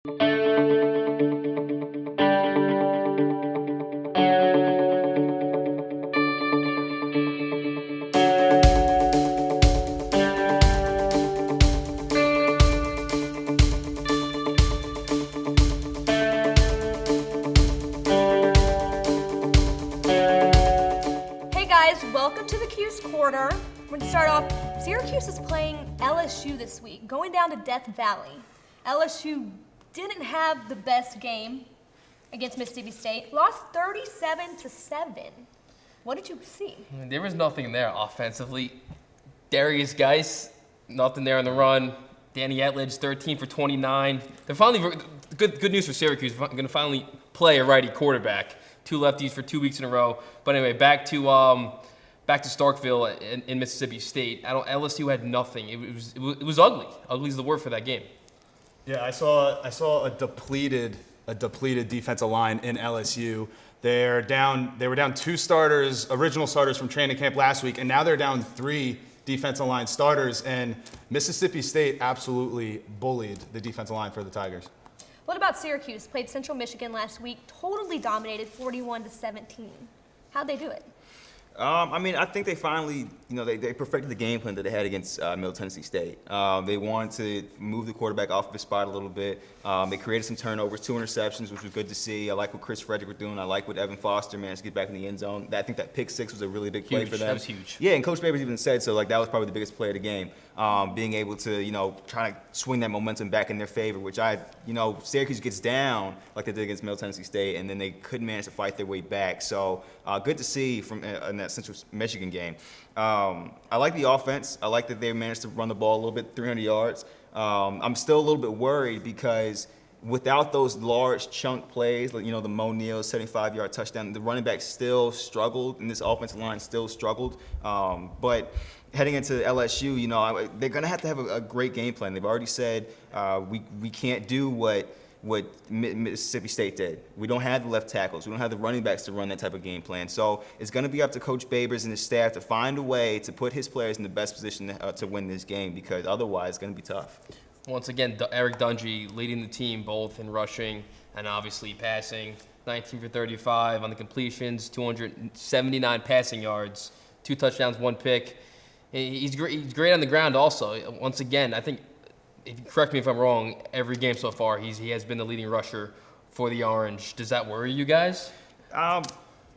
Welcome to the Cuse Quarter. We're going to start off. Syracuse is playing LSU this week, going down to Death Valley. LSU didn't have the best game against Mississippi State. Lost 37-7. What did you see? There was nothing there offensively. Darius Geis, nothing there on the run. Danny Etledge, 13 for 29. They're finally good news for Syracuse. Going to finally play a righty quarterback. 2 lefties for 2 weeks in a row. But anyway, back to Starkville in Mississippi State. LSU had nothing. It was ugly. Ugly is the word for that game. Yeah, I saw a depleted defensive line in LSU. They were down 2 starters, original starters from training camp last week, and now they're down 3 defensive line starters. And Mississippi State absolutely bullied the defensive line for the Tigers. What about Syracuse? Played Central Michigan last week, totally dominated 41-17. How'd they do it? I think they finally, they perfected the game plan that they had against Middle Tennessee State. They wanted to move the quarterback off of his spot a little bit. They created some turnovers, 2 interceptions, which was good to see. I like what Chris Frederick was doing. I like what Evan Foster managed to get back in the end zone. I think that pick 6 was a really big play for them. That was huge. Yeah, and Coach Babers even said so. That was probably the biggest play of the game. Being able to, try to swing that momentum back in their favor, which Syracuse gets down like they did against Middle Tennessee State, and then they couldn't manage to fight their way back. So good to see from in that Central Michigan game. I like the offense. I like that they managed to run the ball a little bit, 300 yards. I'm still a little bit worried because without those large chunk plays, the Mo Neal 75-yard touchdown, the running back still struggled, and this offensive line still struggled. But heading into LSU, they're going to have a great game plan. They've already said we can't do what Mississippi State did. We don't have the left tackles. We don't have the running backs to run that type of game plan. So it's going to be up to Coach Babers and his staff to find a way to put his players in the best position to win this game, because otherwise it's going to be tough. Once again, Eric Dungy leading the team both in rushing and obviously passing. 19 for 35 on the completions, 279 passing yards, 2 touchdowns, 1 pick. He's great on the ground also. Once again, I think, if you correct me if I'm wrong, every game so far he has been the leading rusher for the Orange. Does that worry you guys?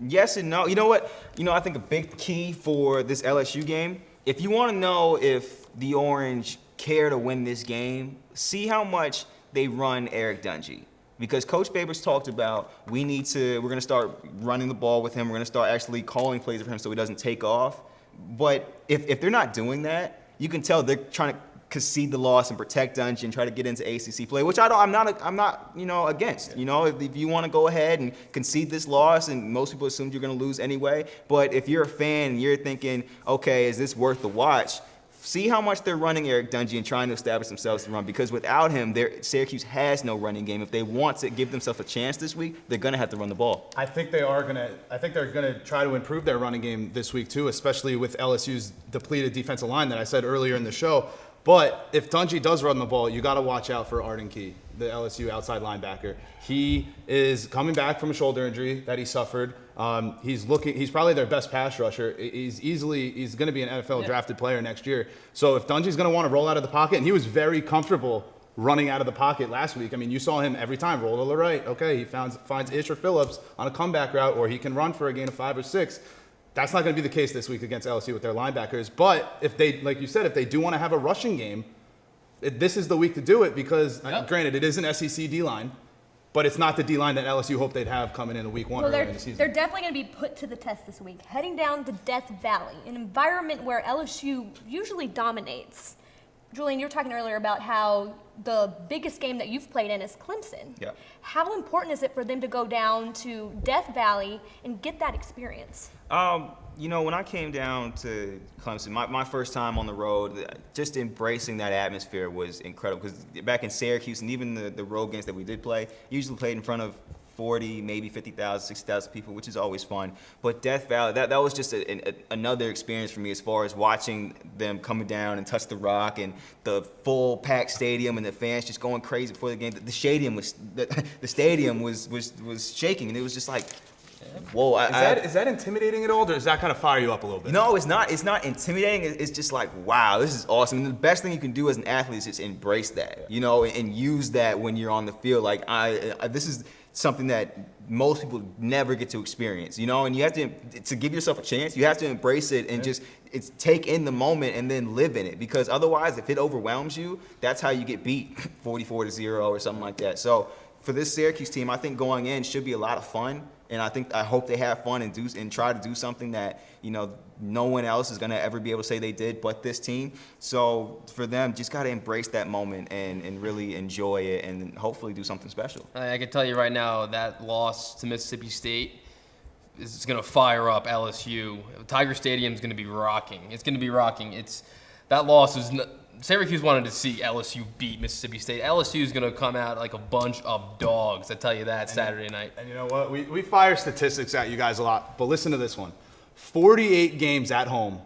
Yes and no. You know what? I think a big key for this LSU game, if you want to know if the Orange care to win this game, see how much they run Eric Dungy. Because Coach Babers talked about we're going to start running the ball with him. We're going to start actually calling plays for him so he doesn't take off. But if they're not doing that, you can tell they're trying to concede the loss and protect Dungy and try to get into ACC play, which I'm not against. If you want to go ahead and concede this loss, and most people assume you're going to lose anyway, but if you're a fan and you're thinking, okay, is this worth the watch? See how much they're running Eric Dungy and trying to establish themselves to run, because without him, Syracuse has no running game. If they want to give themselves a chance this week, they're going to have to run the ball. I think they're going to try to improve their running game this week too, especially with LSU's depleted defensive line that I said earlier in the show. But if Dungy does run the ball, you got to watch out for Arden Key, the LSU outside linebacker. He is coming back from a shoulder injury that he suffered. He's probably their best pass rusher. He's going to be an NFL drafted player next year. So if Dungy's going to want to roll out of the pocket, and he was very comfortable running out of the pocket last week. I mean, you saw him every time roll to the right. Okay, he finds Ish or Phillips on a comeback route, or he can run for a gain of 5 or 6. That's not going to be the case this week against LSU with their linebackers. But if they, like you said, if they do want to have a rushing game, this is the week to do it, because, granted, it is an SEC D-line, but it's not the D-line that LSU hoped they'd have coming into week 1 earlier in the season. They're definitely going to be put to the test this week. Heading down to Death Valley, an environment where LSU usually dominates. Julian, you were talking earlier about how the biggest game that you've played in is Clemson. Yeah. How important is it for them to go down to Death Valley and get that experience? When I came down to Clemson, my first time on the road, just embracing that atmosphere was incredible. Because back in Syracuse and even the road games that we did play, usually played in front of 40, maybe 50,000, 60,000 people, which is always fun. But Death Valley, that was just another experience for me as far as watching them coming down and touch the rock and the full packed stadium and the fans just going crazy before the game. The stadium was shaking, and it was just like, whoa. Is that intimidating at all, or does that kind of fire you up a little bit? No, it's not. It's not intimidating. It's just like, wow, this is awesome. And the best thing you can do as an athlete is just embrace that, and use that when you're on the field. Like this is something that most people never get to experience, and you have to give yourself a chance. You have to embrace it and just take in the moment and then live in it, because otherwise, if it overwhelms you, that's how you get beat 44-0 or something like that. So for this Syracuse team, I think going in should be a lot of fun. And I hope they have fun and try to do something that no one else is gonna ever be able to say they did but this team. So for them, just gotta embrace that moment and really enjoy it and hopefully do something special. I can tell you right now that loss to Mississippi State is going to fire up LSU. Tiger Stadium is going to be rocking. It's going to be rocking. That loss is. Syracuse wanted to see LSU beat Mississippi State. LSU is going to come out like a bunch of dogs, I tell you that, Saturday night. And you know what? We fire statistics at you guys a lot, but listen to this one. 48 games at home,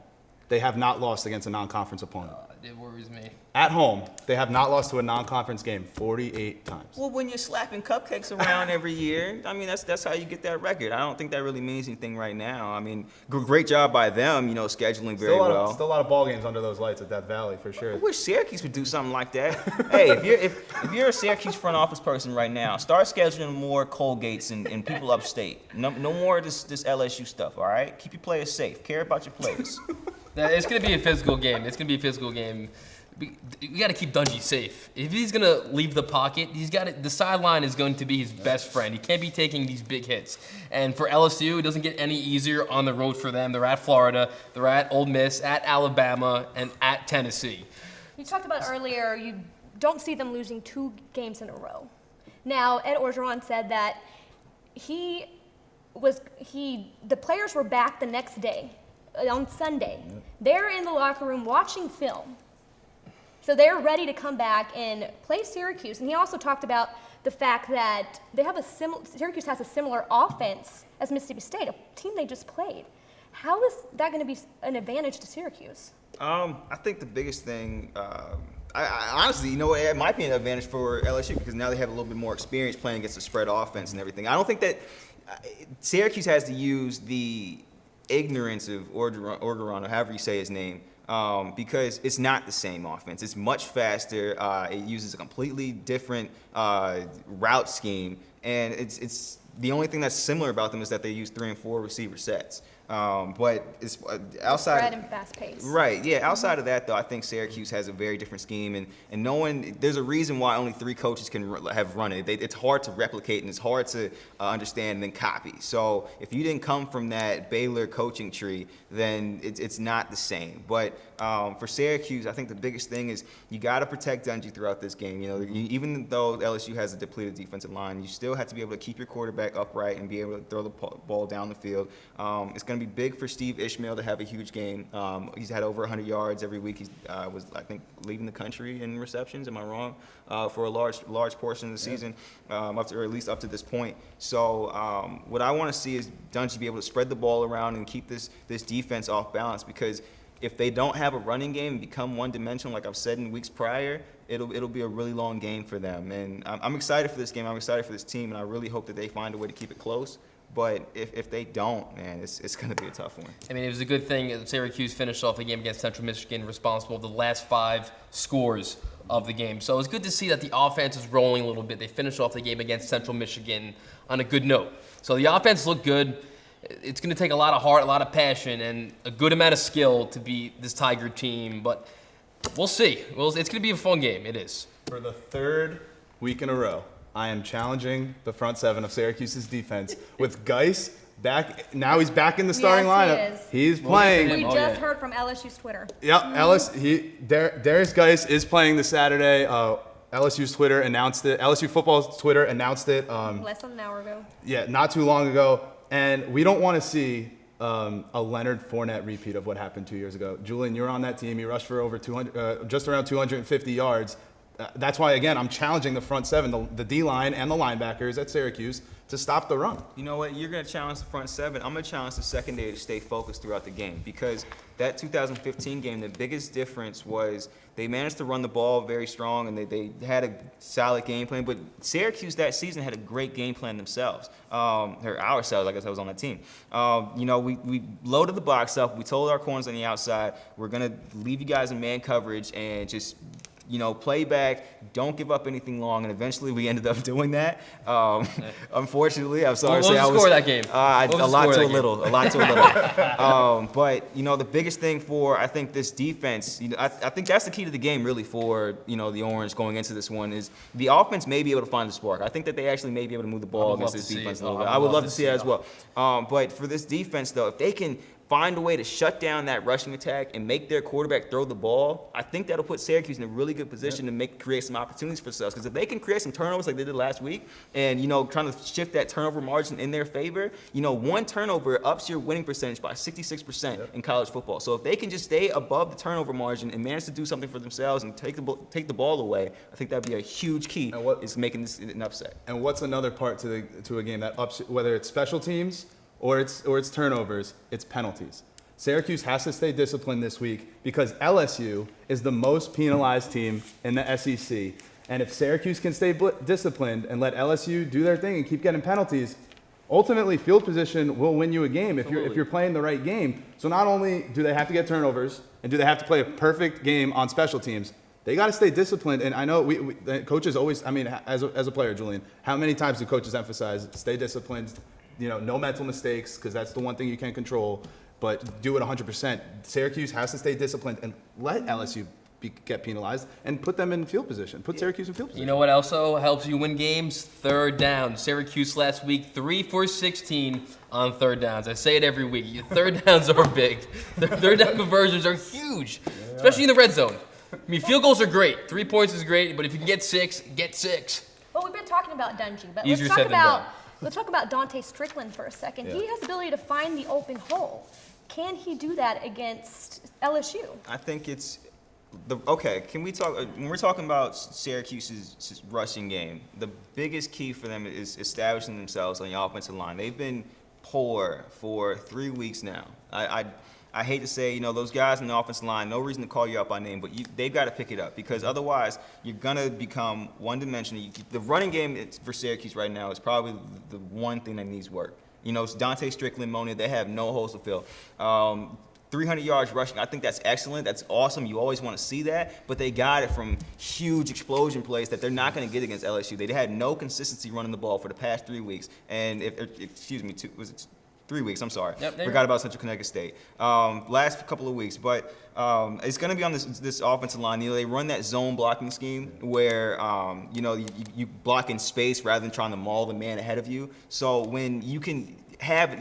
they have not lost against a non-conference opponent. It worries me. At home, they have not lost to a non-conference game 48 times. Well, when you're slapping cupcakes around every year, I mean, that's how you get that record. I don't think that really means anything right now. I mean, great job by them, scheduling very well. Still a lot of ball games under those lights at Death Valley, for sure. I wish Syracuse would do something like that. Hey, if you're a Syracuse front office person right now, start scheduling more Colgates and people upstate. No more of this LSU stuff, all right? Keep your players safe. Care about your players. It's going to be a physical game. We got to keep Dungey safe. If he's going to leave the pocket, the sideline is going to be his best friend. He can't be taking these big hits. And for LSU, it doesn't get any easier on the road for them. They're at Florida, they're at Ole Miss, at Alabama, and at Tennessee. You talked about earlier, you don't see them losing 2 games in a row. Now, Ed Orgeron said that the players were back the next day, on Sunday. They're in the locker room watching film. So they're ready to come back and play Syracuse. And he also talked about the fact that Syracuse has a similar offense as Mississippi State, a team they just played. How is that going to be an advantage to Syracuse? I think the biggest thing, I honestly, it might be an advantage for LSU because now they have a little bit more experience playing against a spread offense and everything. I don't think that Syracuse has to use the ignorance of Orgeron, or however you say his name, because it's not the same offense. It's much faster. It uses a completely different route scheme, and it's the only thing that's similar about them is that they use 3 and 4 receiver sets. But it's outside. Spread and fast pace. Right. Yeah. Outside of that, though, I think Syracuse has a very different scheme, and there's a reason why only 3 coaches can have run it. It's hard to replicate and it's hard to understand and then copy. So if you didn't come from that Baylor coaching tree, then it's not the same. But for Syracuse, I think the biggest thing is you got to protect Dungey throughout this game. Even though LSU has a depleted defensive line, you still have to be able to keep your quarterback upright and be able to throw the ball down the field. It's going to be big for Steve Ishmael to have a huge game. He's had over 100 yards every week. He was, I think, leading the country in receptions. Am I wrong? For a large portion of the season, or at least up to this point. So what I want to see is Dungey be able to spread the ball around and keep this defense off balance, because if they don't have a running game and become one-dimensional, like I've said in weeks prior, it'll be a really long game for them. And I'm excited for this game. I'm excited for this team, and I really hope that they find a way to keep it close. But if they don't, man, it's going to be a tough one. I mean, it was a good thing that Syracuse finished off the game against Central Michigan, responsible for the last 5 scores of the game. So it was good to see that the offense is rolling a little bit. They finished off the game against Central Michigan on a good note. So the offense looked good. It's going to take a lot of heart, a lot of passion, and a good amount of skill to beat this Tiger team. But we'll see. It's going to be a fun game. It is. For the 3rd week in a row, I am challenging the front 7 of Syracuse's defense with Geis back. Now he's back in the starting lineup. He's playing. We just heard from LSU's Twitter. Yep, Darius Geis is playing this Saturday. LSU's Twitter announced it. LSU football's Twitter announced it. Less than an hour ago. Yeah, not too long ago. And we don't want to see a Leonard Fournette repeat of what happened 2 years ago. Julian, you're on that team. You rushed for over 200, just around 250 yards. That's why, again, I'm challenging the front seven, the D-line and the linebackers at Syracuse to stop the run. You know what? You're going to challenge the front seven. I'm going to challenge the secondary to stay focused throughout the game because that 2015 game, the biggest difference was they managed to run the ball very strong and they had a solid game plan. But Syracuse that season had a great game plan themselves, or ourselves. I guess I was on that team. We loaded the box up. We told our corners on the outside, we're going to leave you guys in man coverage and just play back, don't give up anything long, and eventually we ended up doing that. Unfortunately, I'm sorry to say What was the score of that game? A lot to a little. But the biggest thing for I think this defense, I think that's the key to the game really for the Orange going into this one is the offense may be able to find the spark. I think that they actually may be able to move the ball against this defense a little bit. I would love to see that as well. But for this defense though, if they can find a way to shut down that rushing attack and make their quarterback throw the ball, I think that'll put Syracuse in a really good position to create some opportunities for themselves. Because if they can create some turnovers like they did last week and, trying to shift that turnover margin in their favor, one turnover ups your winning percentage by 66% in college football. So if they can just stay above the turnover margin and manage to do something for themselves and take the ball away, I think that'd be a huge key is making this an upset. And what's another part to a game that ups, whether it's special teams or it's turnovers, it's penalties. Syracuse has to stay disciplined this week because LSU is the most penalized team in the SEC. And if Syracuse can stay disciplined and let LSU do their thing and keep getting penalties, ultimately field position will win you a game if you're playing the right game. So not only do they have to get turnovers and do they have to play a perfect game on special teams, they got to stay disciplined. And I know the coaches always, as a player, Julian, how many times do coaches emphasize stay disciplined? No mental mistakes, because that's the one thing you can't control, but do it 100%. Syracuse has to stay disciplined and let LSU get penalized and put them in field position. Put Syracuse in field position. You know what also helps you win games? Third down. Syracuse last week, 3 for 16 on third downs. I say it every week. Your third downs are big. Third down conversions are huge, especially in the red zone. Field goals are great. 3 points is great, but if you can get 6, get 6. Well, we've been talking about Dungy, but Easier said than done. let's talk about Dante Strickland for a second. He has the ability to find the open hole. Can he do that against LSU? I think it's okay. Can we talk when we're talking about Syracuse's rushing game? The biggest key for them is establishing themselves on the offensive line. They've been poor for 3 weeks now. I hate to say, those guys in the offensive line, no reason to call you out by name, but they've got to pick it up because otherwise you're going to become one-dimensional. The running game for Syracuse right now is probably the one thing that needs work. It's Dante Strickland, Mona, they have no holes to fill. 300 yards rushing, I think that's excellent. That's awesome. You always want to see that. But they got it from huge explosion plays that they're not going to get against LSU. They had no consistency running the ball for the past 3 weeks. And, 3 weeks, I'm sorry. Yep, Forgot about Central Connecticut State. Last couple of weeks. But it's going to be on this offensive line. They run that zone blocking scheme where, you block in space rather than trying to maul the man ahead of you. So when you can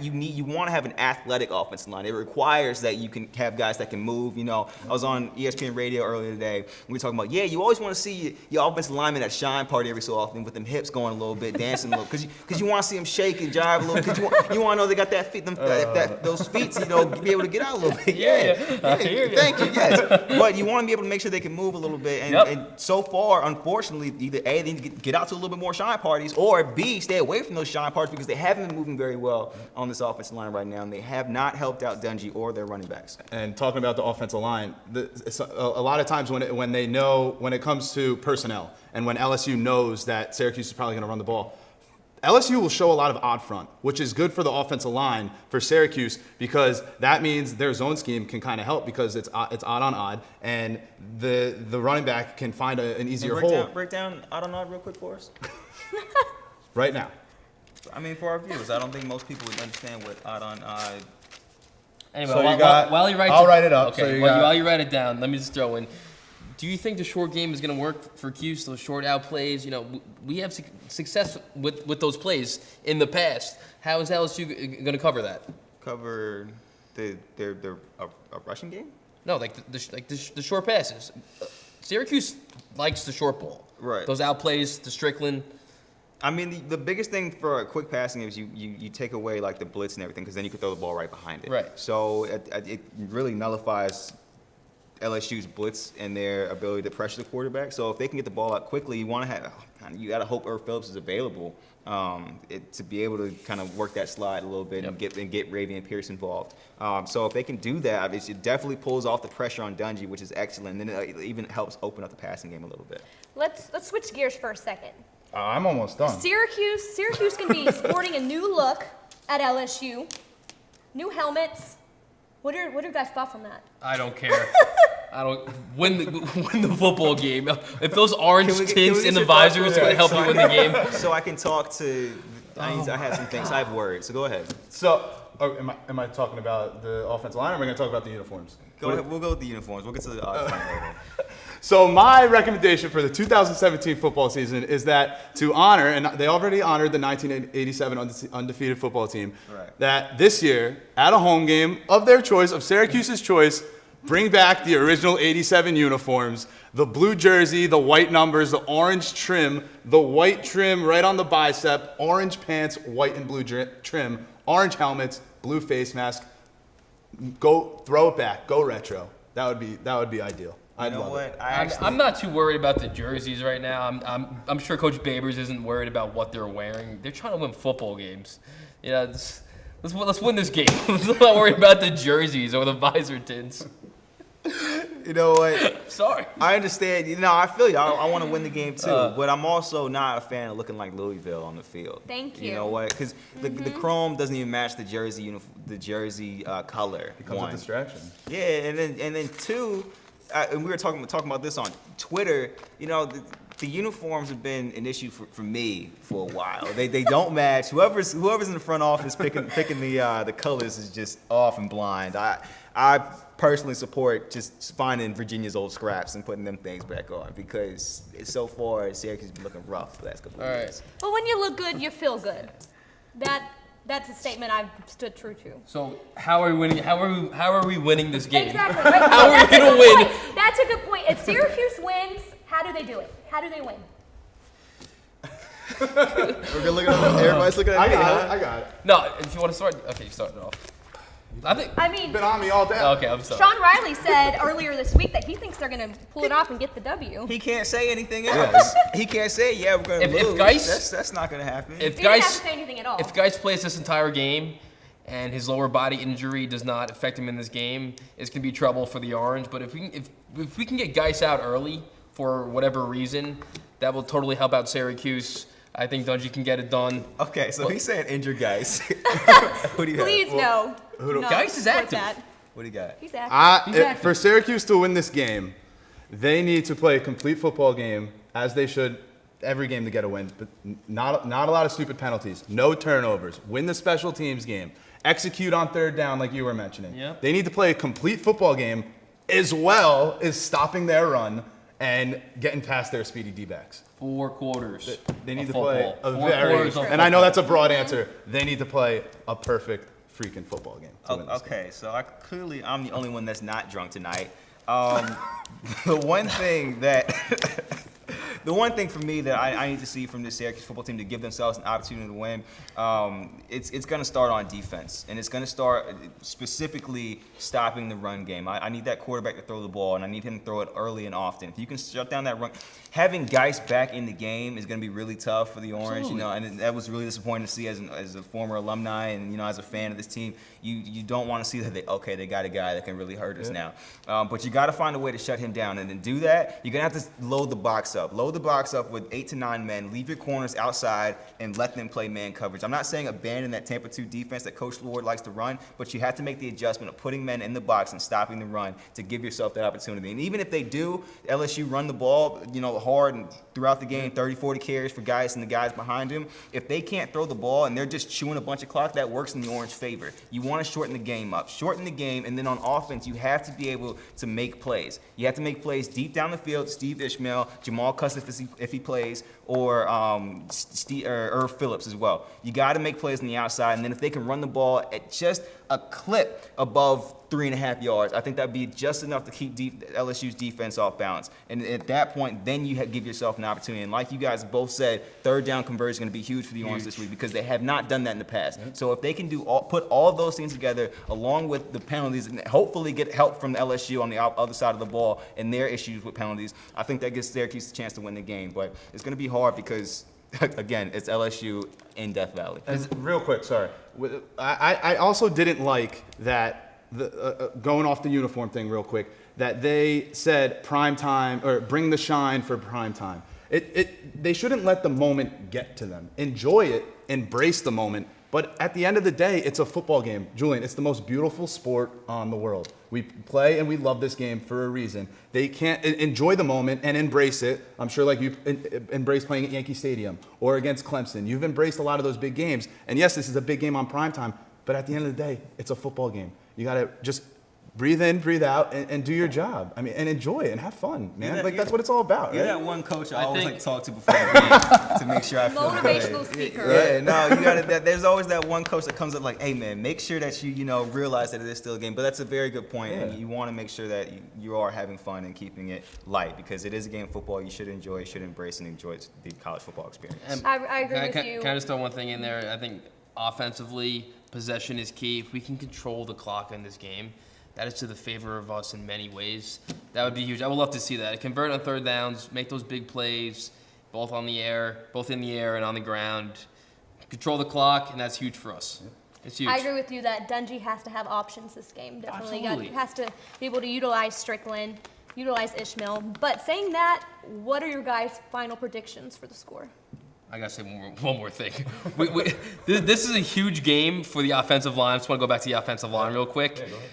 you want to have an athletic offensive line. It requires that you can have guys that can move. I was on ESPN radio earlier today. We were talking about, you always want to see your offensive lineman at shine party every so often with them hips going a little bit, dancing a little, because you want to see them shake and jive a little, because you want to know they got that feet, those feet, to be able to get out a little bit. I hear you. Thank you. Yes, but you want to be able to make sure they can move a little bit. And so far, unfortunately, either A, they need to get out to a little bit more shine parties, or B, stay away from those shine parties because they haven't been moving very well on this offensive line right now, and they have not helped out Dungy or their running backs. And talking about the offensive line, a lot of times when it comes to personnel, and when LSU knows that Syracuse is probably going to run the ball, LSU will show a lot of odd front, which is good for the offensive line for Syracuse because that means their zone scheme can kind of help because it's odd on odd, and the running back can find an easier hole. Break down odd on odd real quick for us. Right now. For our viewers, I don't think most people would understand what odd on odd. Anyway, So while you write I'll write it up. Okay, So while you write it down, let me just throw in. Do you think the short game is going to work for Cuse? Those short out plays, we have success with those plays in the past. How is LSU going to cover that? Cover a rushing game? No, the short passes. Syracuse likes the short ball. Right. Those out plays, the Strickland. The biggest thing for a quick passing is you take away like the blitz and everything because then you can throw the ball right behind it. Right. So it really nullifies LSU's blitz and their ability to pressure the quarterback. So if they can get the ball out quickly, you got to hope Irv Phillips is available to be able to kind of work that slide a little bit and get Ravian Pierce involved. So if they can do that, it definitely pulls off the pressure on Dungy, which is excellent. And then it even helps open up the passing game a little bit. Let's switch gears for a second. I'm almost done. Syracuse can be sporting a new look at LSU, new helmets. What are your guys' thoughts on that? I don't care. I don't win the football game. If those orange tints in the visors would help you win the game. So I can talk to. I have some things. I have words. So go ahead. So, am I talking about the offensive line, or am I going to talk about the uniforms? Go ahead. We'll go with the uniforms. We'll get to the later. So my recommendation for the 2017 football season is that to honor, and they already honored the 1987 undefeated football team, Right. that this year, at a home game of their choice, of Syracuse's choice, bring back the original 87 uniforms, the blue jersey, the white numbers, the orange trim, the white trim right on the bicep, orange pants, white and blue trim, orange helmets, blue face mask. Go throw it back. Go retro. That would be ideal. You know what? I'm not too worried about the jerseys right now. I'm sure Coach Babers isn't worried about what they're wearing. They're trying to win football games. Let's win this game. Let's not worry about the jerseys or the visor tints. You know what? Sorry. I understand. I feel you. I want to win the game too, but I'm also not a fan of looking like Louisville on the field. Thank you. You know what? Because the chrome doesn't even match the jersey color. It becomes a distraction. Yeah, and then two, and we were talking about this on Twitter. The uniforms have been an issue for me for a while. They don't match. Whoever's in the front office picking the colors is just off and blind. I personally support just finding Virginia's old scraps and putting them things back on, because so far Syracuse has been looking rough the last couple of years. Well, when you look good, you feel good. That's a statement I've stood true to. So how are we winning? How are we winning this game? Exactly. Right? How are we That's a gonna good win? point. That's a good point. If Syracuse wins, how do they do it? How do they win? Everybody's looking at me. I got it. No, if you want to start, okay, you start it off. I mean, Been on me all day. Okay, I'm sorry. Sean Riley said earlier this week that he thinks they're going to pull it off and get the W. He can't say anything else. He can't say, yeah, we're going to lose. If Geis, that's not going to happen. if He didn't have to Geis, say anything at all. if Geis plays this entire game and his lower body injury does not affect him in this game, it's going to be trouble for the Orange. But if we can get Geis out early for whatever reason, that will totally help out Syracuse. I think Dungy can get it done. Okay, so he's saying injured guys. Who do you Please, have? no. No, Geis is support active. that. What do you got? He's active. For Syracuse to win this game, they need to play a complete football game, as they should every game to get a win, but not a lot of stupid penalties, no turnovers, win the special teams game, execute on third down like you were mentioning. Yep. They need to play a complete football game as well as stopping their run and getting past their speedy D-backs. 4 quarters. They need of to play football. a 4 very, quarters of and I know football. that's a broad answer, they need to play a perfect freaking football game to win this game. Okay, so I'm the only one that's not drunk tonight. The one thing for me that I need to see from this Syracuse football team to give themselves an opportunity to win, it's going to start on defense, and it's going to start specifically stopping the run game. I need that quarterback to throw the ball, and I need him to throw it early and often. If you can shut down that run, having Geis back in the game is going to be really tough for the Orange. And that was really disappointing to see as a former alumni and as a fan of this team. You don't want to see that they got a guy that can really hurt us now. But you got to find a way to shut him down, and to do that, you're going to have to load the box up. Load the box up with 8 to 9 men. Leave your corners outside and let them play man coverage. I'm not saying abandon that Tampa 2 defense that Coach Lord likes to run, but you have to make the adjustment of putting men in the box and stopping the run to give yourself that opportunity. And even if they do, LSU run the ball, hard and throughout the game, 30, 40 carries for Geis and the guys behind him. If they can't throw the ball and they're just chewing a bunch of clock, that works in the Orange favor. You want to shorten the game up. Shorten the game, and then on offense, you have to be able to make plays. You have to make plays deep down the field, Steve Ishmael, Jamal Custis if he plays, or Irv Phillips as well. You got to make plays on the outside, and then if they can run the ball at just a clip above 3.5 yards, I think that'd be just enough to keep LSU's defense off balance. And at that point, then you give yourself an opportunity. And like you guys both said, third down conversion is going to be huge for the Orange this week because they have not done that in the past. So if they can put all of those things together, along with the penalties, and hopefully get help from LSU on the other side of the ball and their issues with penalties, I think that gives Syracuse a chance to win the game. But it's going to be hard because, again, it's LSU in Death Valley. And real quick, sorry. I also didn't like that, going off the uniform thing real quick, that they said prime time or bring the shine for prime time. They shouldn't let the moment get to them. Enjoy it, embrace the moment. But at the end of the day, it's a football game. Julian, it's the most beautiful sport on the world. We play and we love this game for a reason. They can't enjoy the moment and embrace it. I'm sure like you embrace playing at Yankee Stadium or against Clemson. You've embraced a lot of those big games. And yes, this is a big game on primetime, but at the end of the day, it's a football game. You got to just breathe in, breathe out, and do your job. I mean, and enjoy it and have fun, man. That's what it's all about, right? You're that one coach I always like to talk to before the game to make sure I feel Motivational good. speaker. Yeah, no, you got to. There's always that one coach that comes up like, "Hey, man, make sure that you realize that it is still a game." But that's a very good point, and you want to make sure that you are having fun and keeping it light because it is a game of football. You should enjoy it, should embrace and enjoy the college football experience. I agree with you. Can I just throw one thing in there? I think offensively, possession is key. If we can control the clock in this game, that is to the favor of us in many ways. That would be huge. I would love to see that. Convert on third downs, make those big plays, both in the air and on the ground. Control the clock, and that's huge for us. It's huge. I agree with you that Dungey has to have options this game. Definitely Absolutely. has to be able to utilize Strickland, utilize Ishmael. But saying that, what are your guys' final predictions for the score? I gotta say one more thing. This is a huge game for the offensive line. I just want to go back to the offensive line real quick. Yeah, go ahead.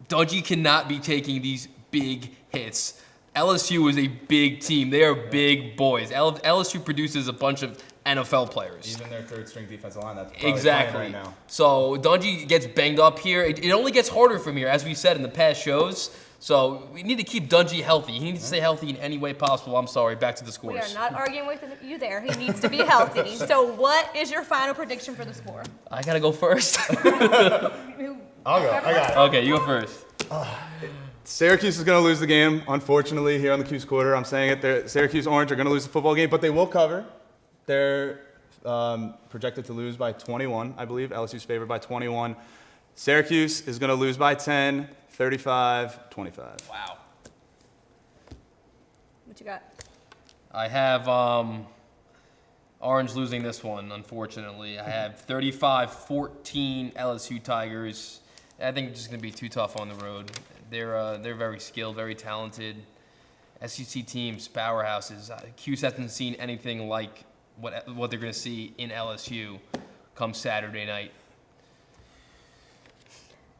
Dungey cannot be taking these big hits. LSU is a big team. They are big boys. LSU produces a bunch of NFL players. Even their third string defensive line, that's probably Exactly. playing right now. So Dungey gets banged up here. It only gets harder from here, as we said in the past shows. So we need to keep Dungey healthy. He needs to stay healthy in any way possible. I'm sorry. Back to the scores. We are not arguing with you there. He needs to be healthy. So what is your final prediction for the score? I gotta go first. I'll go. I got it. Okay, you go first. Syracuse is going to lose the game, unfortunately, here on the Cuse Quarter. I'm saying it. Syracuse Orange are going to lose the football game, but they will cover. They're projected to lose by 21, I believe. LSU's favored by 21. Syracuse is going to lose by 10, 35-25. Wow. What you got? I have Orange losing this one, unfortunately. I have 35-14 LSU Tigers. I think it's just going to be too tough on the road. They're very skilled, very talented. SEC teams, powerhouses. Cuse hasn't seen anything like what they're going to see in LSU come Saturday night.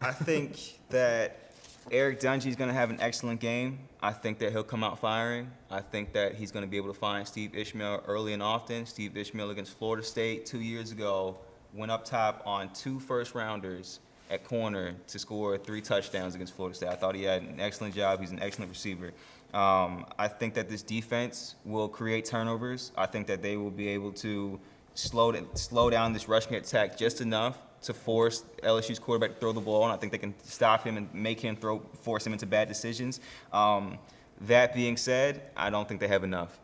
I think that Eric Dungey is going to have an excellent game. I think that he'll come out firing. I think that he's going to be able to find Steve Ishmael early and often. Steve Ishmael against Florida State 2 years ago went up top on 2 first-rounders at corner to score 3 touchdowns against Florida State. I thought he had an excellent job. He's an excellent receiver. I think that this defense will create turnovers. I think that they will be able to slow down this rushing attack just enough to force LSU's quarterback to throw the ball, and I think they can stop him and make him force him into bad decisions. That being said, I don't think they have enough.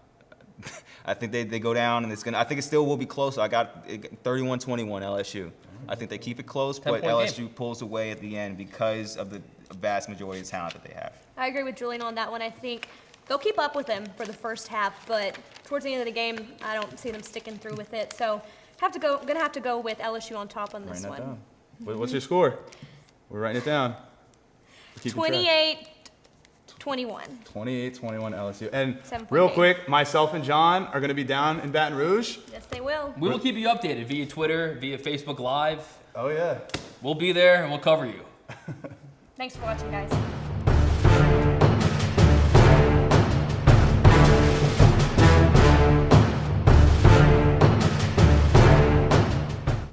I think they go down, and I think it still will be close. I got 31-21 LSU. I think they keep it close, but 10-point LSU game. pulls away at the end because of the vast majority of talent that they have. I agree with Julian on that one. I think they'll keep up with them for the first half, but towards the end of the game, I don't see them sticking through with it. So gonna have to go with LSU on top on this Writing that one. down. What's your score? We're writing it down. Keep track. 28-21. 28-21 LSU. And 7-point real game. quick, myself and John are going to be down in Baton Rouge. Yes, they will. We will keep you updated via Twitter, via Facebook Live. Oh, yeah. We'll be there and we'll cover you. Thanks for watching, guys.